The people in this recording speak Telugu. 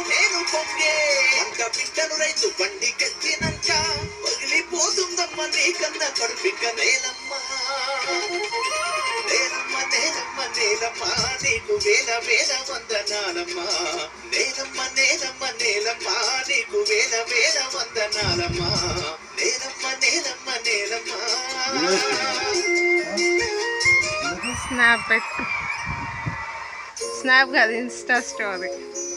నేను పొంగే అంత బిడ్డను రైతు బండి కట్టినంక పగిలిపోతుందమ్మ నీకన్న కడుపిక నేలమ్మ నేలమ్మ నేలమ్మ నేలమ్మ నీకు వేల వేల వందనాలమ్మ నేలమ్మ నేలమ్మ నేలమ్మ నీకు వేల వేల వందనాలమ్మ నేలమ్మ నేలమ్మ నేలమ్మ. స్నాప్ పెట్టు, స్నాప్ కాదు ఇన్స్టా స్టోరీ.